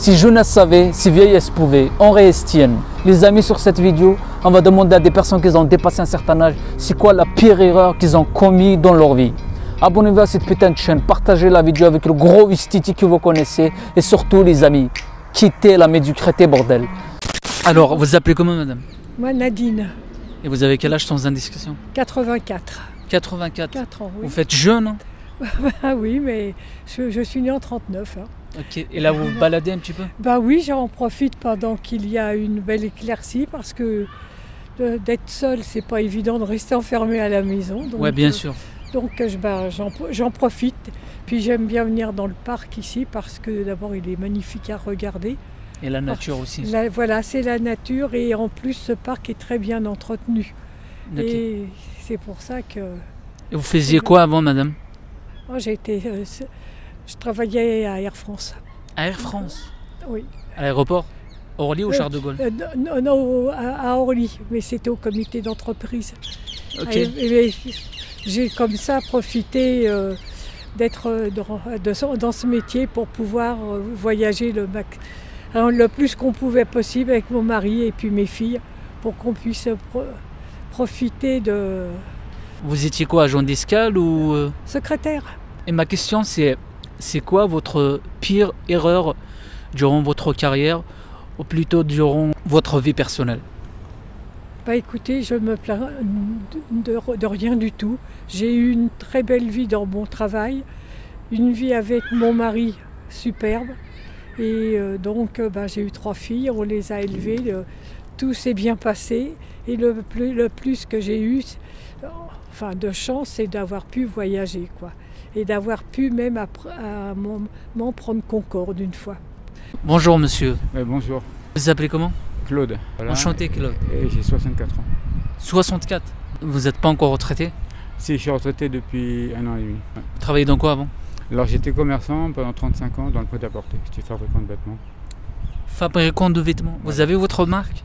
Si jeunesse savait, si vieillesse pouvait, on restienne. Les amis, sur cette vidéo, on va demander à des personnes qui ont dépassé un certain âge, c'est quoi la pire erreur qu'ils ont commis dans leur vie. Abonnez-vous à cette putain de chaîne, partagez la vidéo avec le gros Wistiti que vous connaissez et surtout les amis, quittez la médiocrité bordel. Alors, vous appelez comment madame? Moi Nadine. Et vous avez quel âge sans indiscrétion? 84. 84. 4 ans, oui. Vous faites jeune hein? Ah oui, mais je suis née en 39. Hein. Ok, et là vous vous baladez un petit peu? Bah oui, j'en profite pendant qu'il y a une belle éclaircie parce que d'être seule, c'est pas évident de rester enfermé à la maison. Donc, ouais, bien sûr. Donc j'en profite. Puis j'aime bien venir dans le parc ici parce que d'abord il est magnifique à regarder. Et la nature aussi. Voilà, c'est la nature et en plus ce parc est très bien entretenu. Okay. Et c'est pour ça que... Et vous faisiez quoi avant madame? Oh, je travaillais à Air France. À Air France? Oui. À l'aéroport Orly ou Charles de Gaulle? Non, à Orly, mais c'était au comité d'entreprise. Ok. Et j'ai comme ça profité d'être dans ce métier pour pouvoir voyager le plus qu'on pouvait possible avec mon mari et puis mes filles pour qu'on puisse profiter de... Vous étiez quoi, agent d'escale ou... Secrétaire. Et ma question c'est quoi votre pire erreur durant votre carrière ou plutôt durant votre vie personnelle? Bah écoutez, je me plains de rien du tout. J'ai eu une très belle vie dans mon travail, une vie avec mon mari superbe. Et donc j'ai eu 3 filles, on les a élevées, tout s'est bien passé. Et le plus que j'ai eu, de chance, c'est d'avoir pu voyager, quoi. Et d'avoir pu même m'en prendre Concorde une fois. Bonjour monsieur. Bonjour. Vous vous appelez comment? Claude. Voilà. Enchanté Claude. Et j'ai 64 ans. 64? Vous n'êtes pas encore retraité? Si, je suis retraité depuis 1 an et demi. Ouais. Vous travaillez dans quoi avant? Alors j'étais commerçant pendant 35 ans dans le prêt-à-porter. J'étais fabricant de vêtements. Fabricant de vêtements. Vous avez votre marque?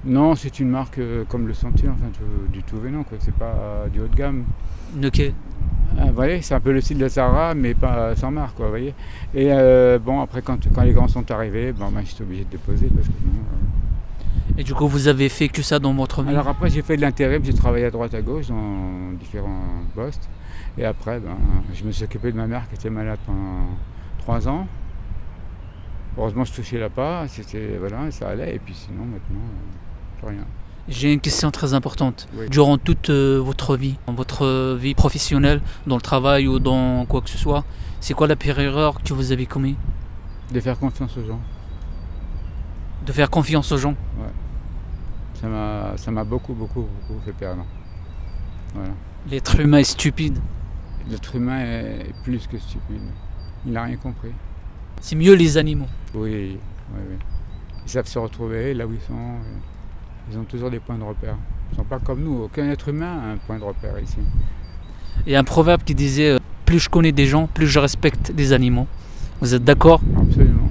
Non, c'est une marque comme le Sentier, enfin du tout venant, quoi. C'est pas du haut de gamme. Ok. Vous voyez, c'est un peu le style de Zara, mais pas sans marque, quoi, vous voyez. Et bon, après, quand les grands sont arrivés, j'étais obligé de déposer parce que sinon... Et du coup, vous avez fait que ça dans votre vie? Alors après, j'ai fait de l'intérim, j'ai travaillé à droite à gauche dans différents postes. Et après, je me suis occupé de ma mère qui était malade pendant 3 ans. Heureusement, je touchais la pas, voilà, ça allait. Et puis sinon, maintenant, plus rien. J'ai une question très importante. Oui. Durant toute votre vie professionnelle, dans le travail ou dans quoi que ce soit, c'est quoi la pire erreur que vous avez commise? De faire confiance aux gens. De faire confiance aux gens? Ouais. Ça m'a beaucoup fait perdre. Voilà. L'être humain est stupide. L'être humain est plus que stupide. Il n'a rien compris. C'est mieux les animaux. Oui. Ils savent se retrouver là où ils sont. Ils ont toujours des points de repère. Ils ne sont pas comme nous. Aucun être humain a un point de repère ici. Il y a un proverbe qui disait plus je connais des gens, plus je respecte des animaux. Vous êtes d'accord? Absolument.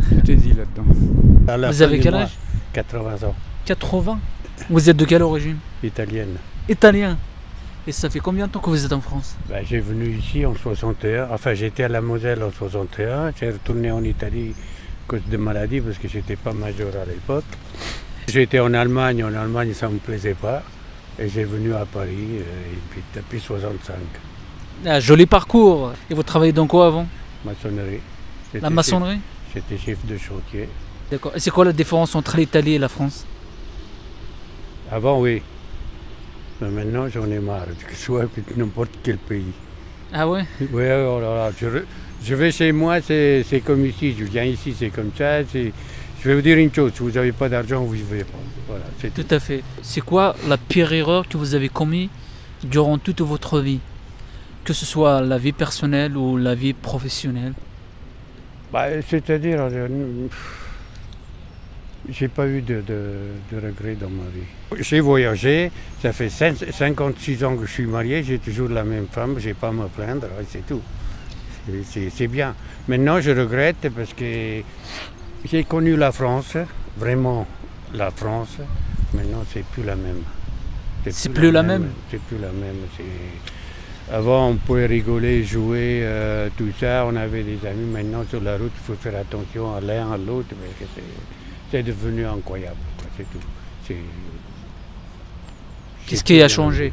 Tout est dit là-dedans. Vous avez quel âge? 80 ans. 80? Vous êtes de quelle origine? Italienne. Italien. Et ça fait combien de temps que vous êtes en France? J'ai venu ici en 61. Enfin, j'étais à la Moselle en 61. J'ai retourné en Italie à cause de maladie parce que j'étais pas majeur à l'époque. J'étais en Allemagne. En Allemagne, ça ne me plaisait pas. Et j'ai venu à Paris depuis 65. Ah, joli parcours. Et vous travaillez dans quoi avant? Maçonnerie. La maçonnerie? J'étais chef de chantier. D'accord. Et c'est quoi la différence entre l'Italie et la France? Avant, oui. Mais maintenant, j'en ai marre, que ce soit n'importe quel pays. Ah ouais? Oui, oh là là. Je vais chez moi, c'est comme ici. Je viens ici, c'est comme ça. Je vais vous dire une chose, si vous n'avez pas d'argent, vous ne vivez pas. Voilà, c'est tout à fait. C'est quoi la pire erreur que vous avez commise durant toute votre vie? Que ce soit la vie personnelle ou la vie professionnelle? C'est-à-dire, j'ai pas eu de regrets dans ma vie. J'ai voyagé, ça fait 56 ans que je suis marié, j'ai toujours la même femme, j'ai pas à me plaindre, c'est tout. C'est bien. Maintenant, je regrette parce que j'ai connu la France, vraiment la France. Maintenant, c'est plus la même. C'est plus la même? C'est plus la même. Avant, on pouvait rigoler, jouer, tout ça. On avait des amis. Maintenant, sur la route, il faut faire attention à l'un, à l'autre. C'est devenu incroyable, quoi, c'est tout. Qu'est-ce qui a changé?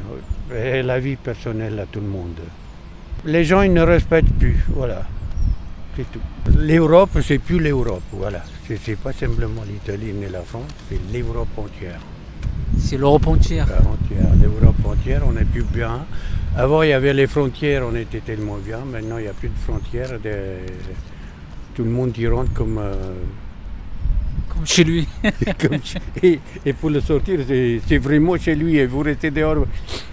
La vie personnelle à tout le monde. Les gens, ils ne respectent plus, voilà. C'est tout. L'Europe, c'est plus l'Europe, voilà. C'est pas simplement l'Italie ni la France, c'est l'Europe entière. C'est l'Europe entière. L'Europe entière, on n'est plus bien. Avant, il y avait les frontières, on était tellement bien. Maintenant, il n'y a plus de frontières. Tout le monde y rentre comme chez lui. et pour le sortir, c'est vraiment chez lui. Et vous restez dehors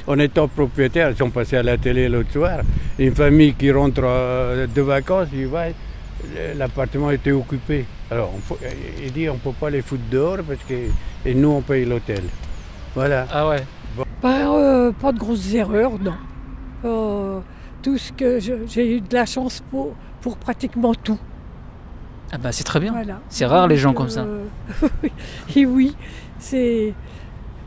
en étant propriétaire. Ils sont passés à la télé l'autre soir. Une famille qui rentre de vacances, il va, l'appartement était occupé. Alors, il dit on ne peut pas les foutre dehors parce que et nous, on paye l'hôtel. Voilà. Ah ouais. Bon. Pas de grosses erreurs, non. Tout ce que j'ai eu de la chance pour pratiquement tout. Ah bah c'est très bien. Voilà. C'est rare les gens comme ça. Et oui, c'est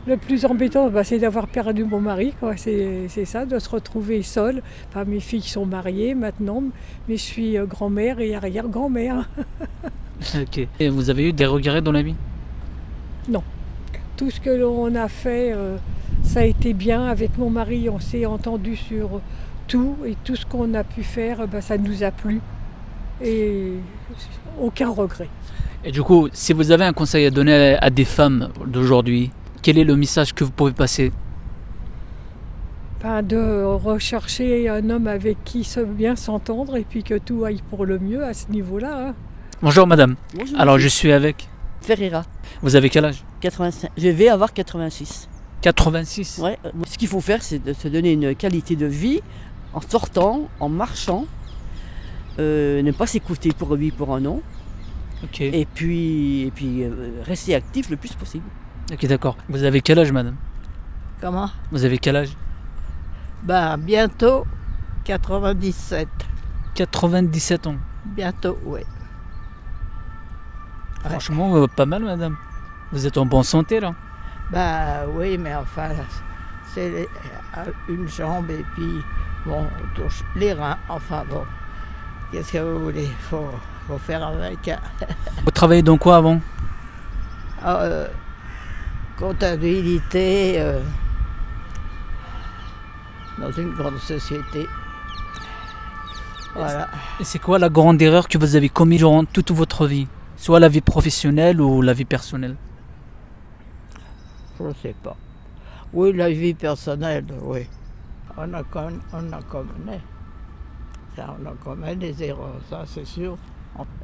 le plus embêtant, c'est d'avoir perdu mon mari, quoi. C'est ça, de se retrouver seule. Enfin, mes filles sont mariées maintenant, mais je suis grand-mère et arrière-grand-mère. Ok. Et vous avez eu des regrets dans la vie? Non. Tout ce que l'on a fait, ça a été bien. Avec mon mari, on s'est entendu sur tout, et tout ce qu'on a pu faire, ça nous a plu. Et aucun regret. Et du coup, si vous avez un conseil à donner à des femmes d'aujourd'hui, quel est le message que vous pouvez passer? De rechercher un homme avec qui bien s'entendre et puis que tout aille pour le mieux à ce niveau-là. Hein. Bonjour madame. Bonjour. Alors je suis avec Ferreira. Vous avez quel âge? 85. Je vais avoir 86. 86. Ouais. Ce qu'il faut faire, c'est de se donner une qualité de vie en sortant, en marchant. Ne pas s'écouter pour un oui, pour un non. Ok. Et puis rester actif le plus possible. Ok, d'accord. Vous avez quel âge, madame? Comment? Vous avez quel âge? Bientôt 97. 97 ans. Bientôt, oui. Franchement, pas mal, madame. Vous êtes en bonne santé, là? Oui, mais enfin, c'est une jambe et puis, bon, on touche les reins. Enfin, bon, qu'est-ce que vous voulez? Faut faire avec. Vous travaillez dans quoi avant? Comptabilité dans une grande société. Voilà. Et c'est quoi la grande erreur que vous avez commise durant toute votre vie? Soit la vie professionnelle ou la vie personnelle? Je ne sais pas. Oui, la vie personnelle, oui. On en commet. Ça, on en commet des erreurs, ça c'est sûr.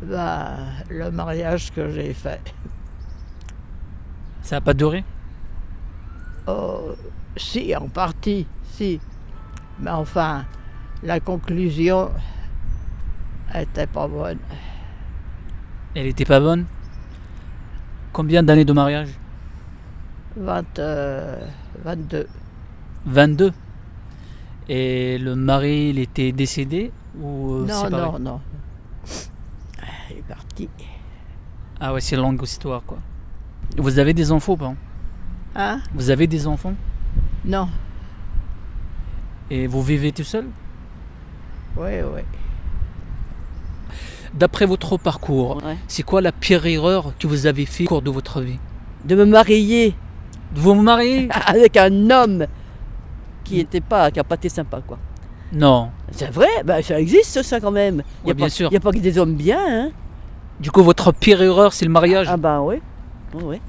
Le mariage que j'ai fait. Ça n'a pas duré? Si, en partie, si. Mais enfin, la conclusion n'était pas bonne. Elle n'était pas bonne? Combien d'années de mariage? 22. 22? Et le mari, il était décédé ou séparé? Non. Il est parti. Ah ouais, c'est une longue histoire, quoi. Vous avez des enfants ou pas? Hein? Vous avez des enfants? Non. Et vous vivez tout seul? Oui. D'après votre parcours, Ouais. c'est quoi la pire erreur que vous avez fait au cours de votre vie? De me marier De vous marier? avec un homme qui n'a pas été sympa, quoi. Non. C'est vrai, ça existe ça quand même. Ouais, bien sûr. Il n'y a pas que des hommes bien, hein. Du coup, votre pire erreur, c'est le mariage? Ah oui. Oui.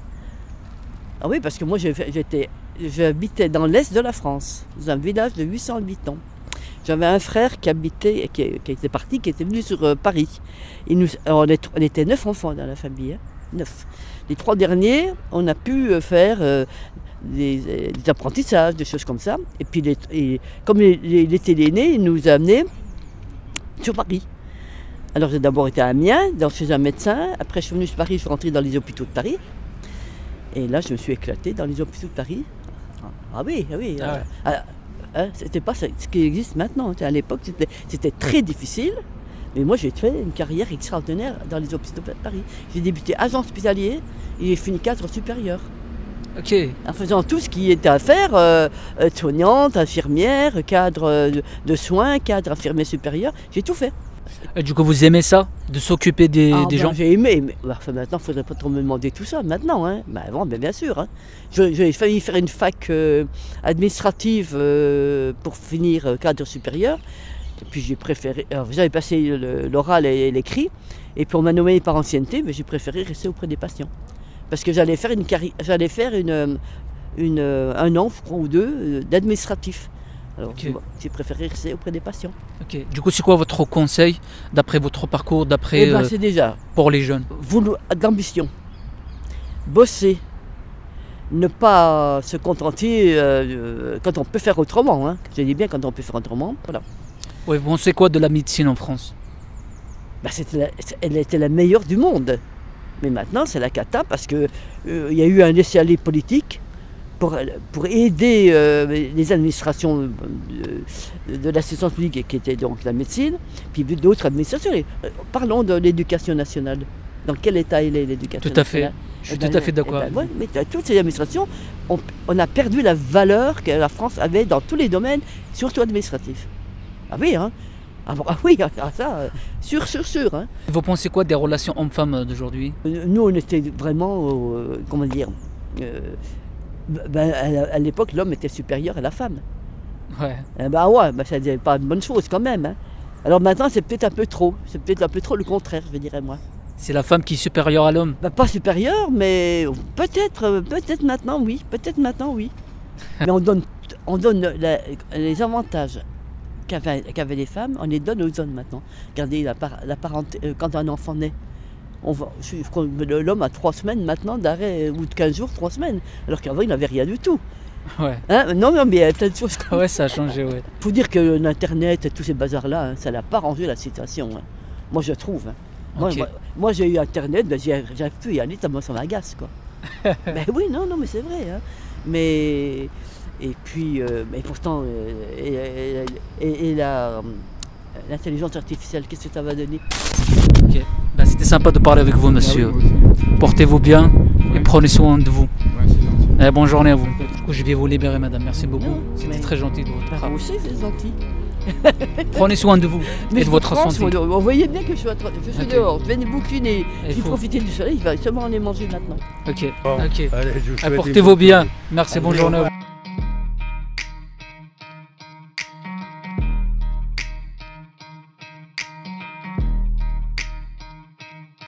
Ah oui, parce que moi j'habitais dans l'est de la France, dans un village de 800 habitants. J'avais un frère qui était parti, qui était venu sur Paris. On était 9 enfants dans la famille, hein, 9. Les 3 derniers, on a pu faire des apprentissages, des choses comme ça. Et puis, comme il était l'aîné, il nous a amenés sur Paris. Alors j'ai d'abord été à Amiens, chez un médecin. Après je suis venue sur Paris, je suis rentrée dans les hôpitaux de Paris. Et là je me suis éclatée dans les hôpitaux de Paris. Ah oui. C'était pas ce qui existe maintenant. À l'époque c'était très difficile. Mais moi j'ai fait une carrière extraordinaire dans les hôpitaux de Paris. J'ai débuté agent hospitalier et j'ai fini cadre supérieur. Ok. En faisant tout ce qui était à faire, soignante, infirmière, cadre de soins, cadre infirmier supérieur, j'ai tout fait. Et du coup, vous aimez ça, de s'occuper des gens? J'ai aimé, mais enfin, maintenant, il ne faudrait pas trop me demander tout ça, maintenant. Hein. Bah, avant, bien sûr. Hein. J'ai failli faire une fac administrative pour finir cadre supérieur. Et puis j'ai préféré, j'avais passé l'oral et l'écrit, et puis on m'a nommé par ancienneté, mais j'ai préféré rester auprès des patients. Parce que j'allais faire un an, je crois, ou deux, d'administratif. Alors Okay. j'ai préféré rester auprès des patients. Ok. Du coup, c'est quoi votre conseil, d'après votre parcours, d'après C'est déjà pour les jeunes? d'ambition, bosser, ne pas se contenter quand on peut faire autrement. Hein. Je dis bien quand on peut faire autrement. Voilà. Oui, vous pensez quoi de la médecine en France? Bah, elle était la meilleure du monde. Mais maintenant, c'est la cata parce qu'il y a eu un laisser-aller politique pour aider les administrations de l'assistance publique, qui était donc la médecine, puis d'autres administrations. Parlons de l'éducation nationale. Dans quel état elle est l'éducation nationale? Tout à fait. Je suis tout à fait d'accord. Ouais, mais toutes ces administrations, on a perdu la valeur que la France avait dans tous les domaines, surtout administratifs. Ah oui, hein? Ah oui, ça, sûr. Hein. Vous pensez quoi des relations hommes-femmes d'aujourd'hui? Nous, on était vraiment, comment dire, à l'époque, l'homme était supérieur à la femme. Ouais. Ça n'est pas une bonne chose quand même. Hein. Alors maintenant, c'est peut-être un peu trop. C'est peut-être un peu trop le contraire, je dirais moi. C'est la femme qui est supérieure à l'homme? Pas supérieure, mais peut-être maintenant, oui. Peut-être maintenant, oui. Mais on donne les avantages qu'avaient les femmes, on les donne aux hommes maintenant. Regardez, la parenté, quand un enfant naît, l'homme a 3 semaines maintenant d'arrêt, ou de 15 jours, 3 semaines, alors qu'avant il n'avait rien du tout. Ouais. Hein, non, mais il y a plein de choses. Ouais, ça a changé, ouais. Il faut dire que l'Internet et tous ces bazars-là, hein, ça n'a pas rangé la situation. Hein. Moi, je trouve. Hein. Okay. Moi, j'ai eu Internet, ben, j'arrive plus à y aller, tellement ça m'agace, quoi. Ben oui, non, mais c'est vrai. Hein. Mais... Et puis, mais pourtant, l'intelligence artificielle, qu'est-ce que ça va donner? Ok. Ben, c'était sympa de parler avec vous, monsieur. Ah oui, Portez-vous bien et prenez soin de vous. ouais, c'est gentil. Bonne journée à vous. Du coup, je vais vous libérer, madame. Merci beaucoup. C'était très gentil de votre Moi part. aussi, c'est gentil. Prenez soin de vous et de votre France, santé. vous voyez bien que je suis Ok. dehors, je viens de bouquiner, Il j'ai faut- profité du soleil, il va seulement aller manger maintenant. Ok. Bon, Ok. allez, je vous souhaite Portez-vous une bien. bonne Merci. Bonne Allez, journée à au vous.